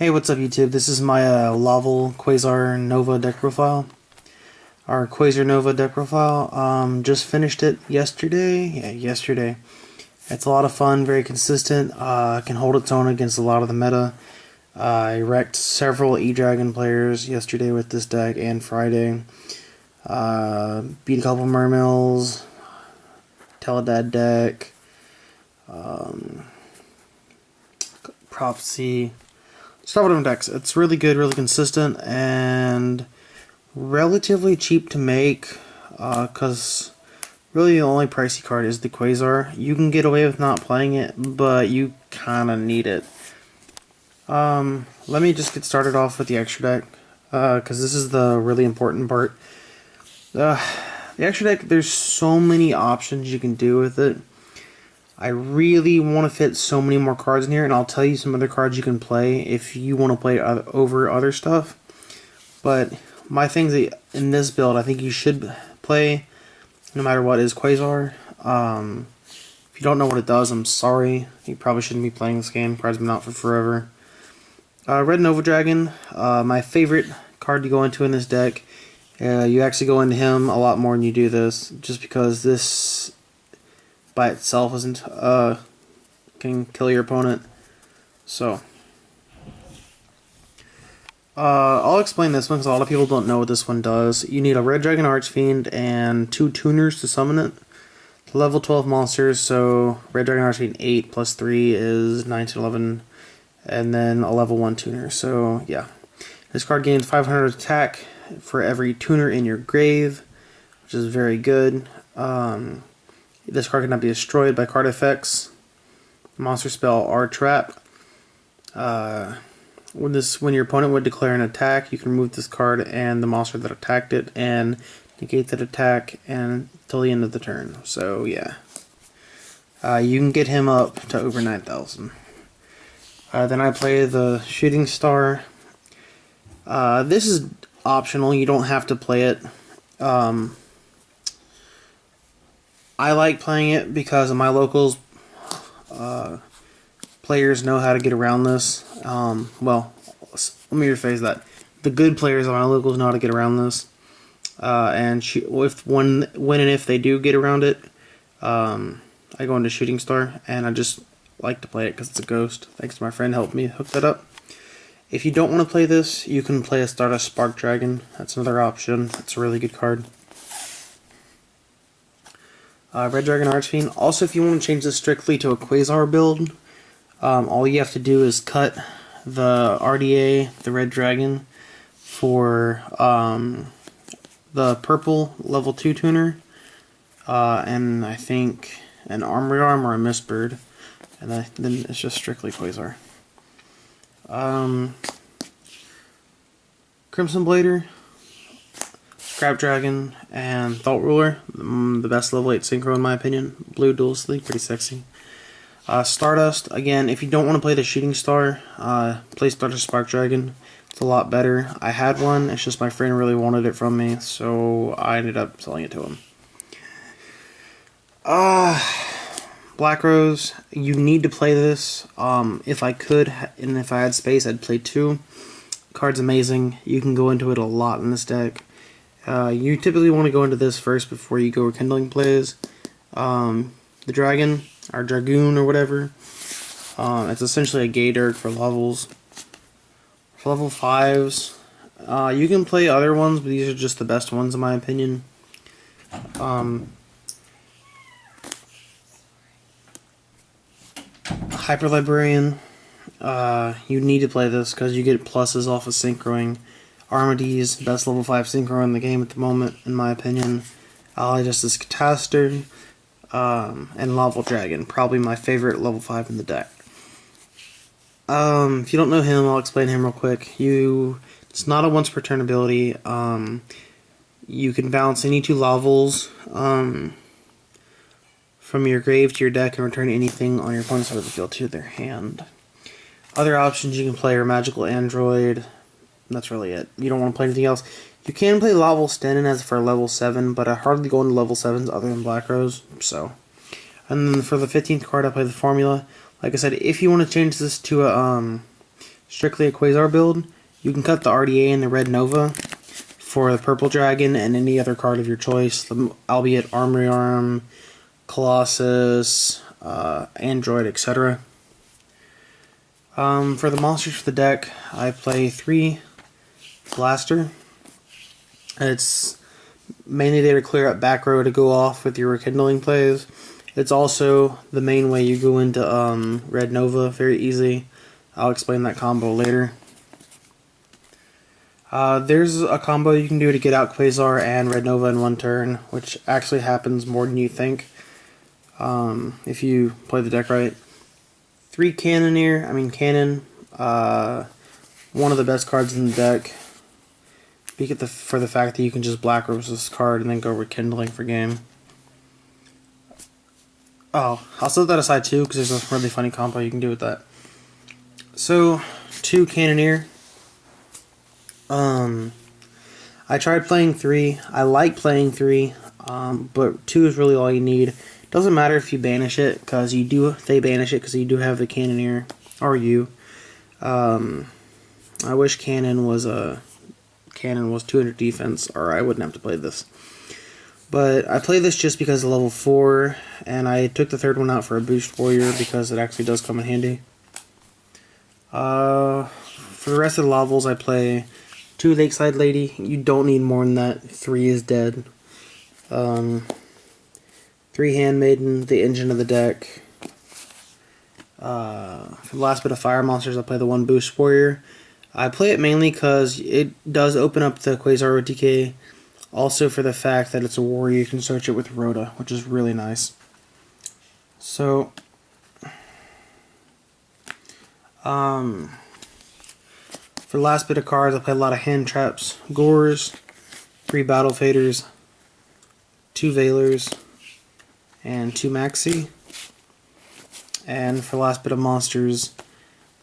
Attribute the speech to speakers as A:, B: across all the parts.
A: Hey, what's up YouTube? This is my Laval Quasar Nova deck profile. Our Quasar Nova deck profile. Just finished it yesterday. Yeah, yesterday. It's a lot of fun, very consistent. Can hold its own against a lot of the meta. I wrecked several E-Dragon players yesterday with this deck and Friday. Beat a couple Mermills. Teledad deck. Prophecy. Start with decks. It's really good, really consistent, and relatively cheap to make. Because really the only pricey card is the Quasar. You can get away with not playing it, but you kind of need it. Let me just get started off with the extra deck, because this is the really important part. The extra deck, there's so many options you can do with it. I really want to fit so many more cards in here, and I'll tell you some other cards you can play if you want to play over other stuff. But my things in this build, I think you should play no matter what, is Quasar. If you don't know what it does, I'm sorry. You probably shouldn't be playing this game. Card's been out for forever. Red Nova Dragon, my favorite card to go into in this deck. You actually go into him a lot more than you do this, just because this by itself isn't can kill your opponent. So I'll explain this one because a lot of people don't know what this one does. You need a Red Dragon Archfiend and 2 tuners to summon it. Level 12 monsters, so Red Dragon Archfiend 8 plus 3 is 9 to 11, and then a level 1 tuner. So yeah, this card gains 500 attack for every tuner in your grave, which is very good. This card cannot be destroyed by card effects, monster spell, or trap. When your opponent would declare an attack, you can remove this card and the monster that attacked it and negate that attack until the end of the turn. So yeah, you can get him up to over 9,000. Then I play the Shooting Star. This is optional. You don't have to play it. I like playing it because of my locals. Players know how to get around this. Well, let me rephrase that. The good players of my locals know how to get around this. And when and if they do get around it, I go into Shooting Star, and I just like to play it because it's a ghost. Thanks to my friend helped me hook that up. If you don't want to play this, you can play a Stardust Spark Dragon. That's another option. It's a really good card. Red Dragon Archfiend. Also, if you want to change this strictly to a Quasar build, all you have to do is cut the RDA, the Red Dragon, for the purple level 2 tuner, and I think an Armory Arm or a Mistbird, and then it's just strictly Quasar. Crimson Blader, Scrap Dragon, and Thought Ruler, the best level 8 synchro in my opinion. Blue dual sleeve, pretty sexy. Stardust, again, if you don't want to play the Shooting Star, play Stardust Spark Dragon. It's a lot better. I had one, it's just my friend really wanted it from me, so I ended up selling it to him. Black Rose, you need to play this. If I could, and if I had space, I'd play 2. Card's amazing. You can go into it a lot in this deck. You typically want to go into this first before you go Rekindling plays. The Dragon, or Dragoon, or whatever. It's essentially a Gaydirk for levels. For level 5s, you can play other ones, but these are just the best ones in my opinion. Hyper Librarian, you need to play this because you get pluses off of synchroing. Armides, best level 5 synchro in the game at the moment, in my opinion. Ally Justice Catastor, and Laval Dragon, probably my favorite level 5 in the deck. If you don't know him, I'll explain him real quick. It's not a once per turn ability. You can bounce any 2 Lavals from your grave to your deck and return anything on your opponent's side of the field to their hand. Other options you can play are Magical Android. That's really it. You don't want to play anything else. You can play Laval Stenin as for level 7, but I hardly go into level 7s other than Black Rose. So, and then for the 15th card, I play the Formula. Like I said, if you want to change this to a strictly a Quasar build, you can cut the RDA and the Red Nova for the Purple Dragon and any other card of your choice, albeit Armory Arm, Colossus, Android, etc. For the monsters for the deck, I play 3 Blaster. It's mainly there to clear up back row to go off with your Rekindling plays. It's also the main way you go into Red Nova very easy. I'll explain that combo later. There's a combo you can do to get out Quasar and Red Nova in one turn, which actually happens more than you think if you play the deck right. 3 Cannon, one of the best cards in the deck. For the fact that you can just Black Rose this card and then go Rekindling for game. Oh, I'll set that aside too because there's a really funny combo you can do with that. So, 2 Cannoneer. I tried playing 3. I like playing 3, but 2 is really all you need. Doesn't matter if you banish it because they banish it because you do have the Cannoneer or you. I wish Cannon was 200 defense, or I wouldn't have to play this. But I play this just because of level 4, and I took the third one out for a Boost Warrior because it actually does come in handy. For the rest of the levels, I play 2 Lakeside Lady. You don't need more than that. 3 is dead. 3 Handmaiden, the engine of the deck. For the last bit of fire monsters, I play the 1 Boost Warrior. I play it mainly because it does open up the Quasar OTK. Also for the fact that it's a warrior, you can search it with Rhoda, which is really nice. So, for the last bit of cards, I play a lot of Hand Traps, Gores, 3 Battle Faders, 2 Veilers, and 2 Maxi. And for the last bit of monsters,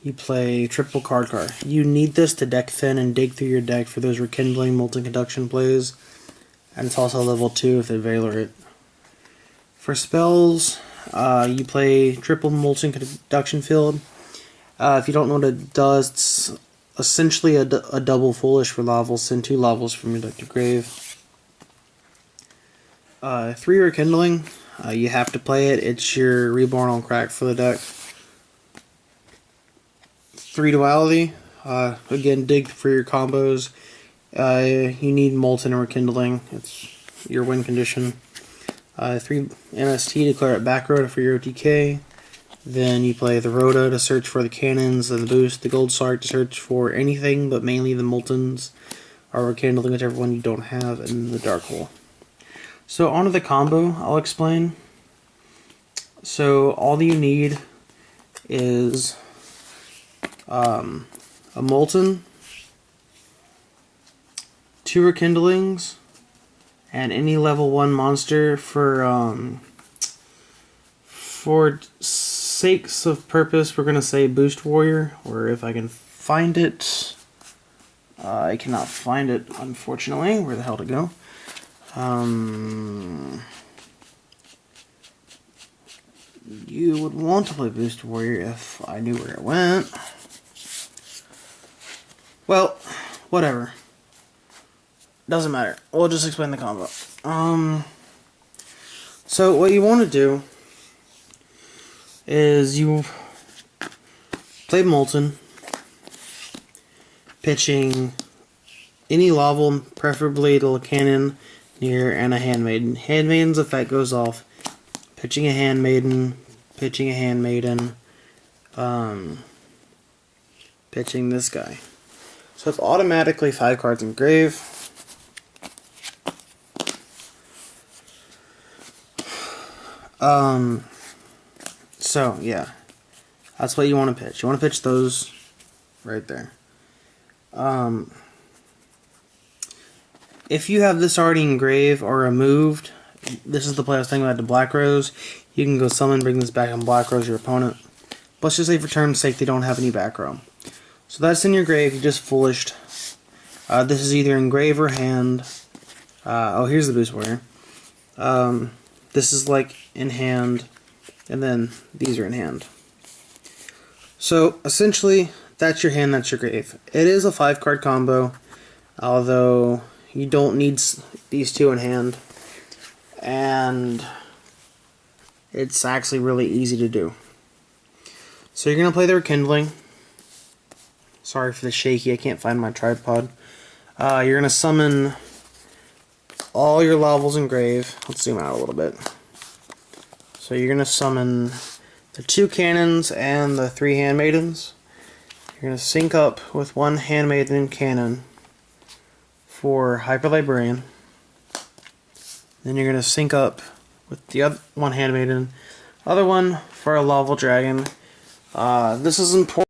A: you play triple card. You need this to deck thin and dig through your deck for those Rekindling, Molten Conduction plays. And it's also level 2 if they Veiler it. For spells, you play triple Molten Conduction Field. If you don't know what it does, it's essentially a double Foolish for levels. Send 2 levels from your deck to grave. 3 Rekindling. You have to play it. It's your Reborn on Crack for the deck. 3 Duality. Again, dig for your combos. You need Molten and Rekindling. It's your win condition. 3 MST to clear out back row for your OTK. Then you play the Rhoda to search for the cannons and the boost. The Gold Sark to search for anything, but mainly the Moltens or Rekindling, whichever one you don't have, and the Dark Hole. So onto the combo, I'll explain. So all you need is a Molten, 2 Rekindlings, and any level 1 monster for sakes of purpose, we're going to say Boost Warrior, or if I can find it. I cannot find it, unfortunately. Where the hell to go? You would want to play Boost Warrior if I knew where it went. Well, whatever. Doesn't matter. We'll just explain the combo. So what you want to do is you play Molten, pitching any Laval, preferably the Cannon near, and a Handmaiden. Handmaiden's effect goes off. Pitching a Handmaiden, pitching a Handmaiden, pitching this guy. So it's automatically 5 cards in grave. So yeah, that's what you want to pitch. You want to pitch those right there. If you have this already in grave or removed, this is the play I was thinking about the Black Rose. You can go summon, bring this back on Black Rose your opponent. Let's just say for term's sake they don't have any back row. So that's in your grave, you just Foolished. This is either in grave or hand. Oh, here's the Boost Warrior. This is like in hand, and then these are in hand. So essentially, that's your hand, that's your grave. It is a 5-card combo, although you don't need these 2 in hand, and it's actually really easy to do. So you're going to play the Rekindling. Sorry for the shaky, I can't find my tripod. You're going to summon all your Lavels in grave. Let's zoom out a little bit. So you're going to summon the 2 cannons and the 3 handmaidens. You're going to sync up with 1 handmaiden cannon for Hyper Librarian. Then you're going to sync up with the other 1 handmaiden, other one for a Laval Dragon. This is important.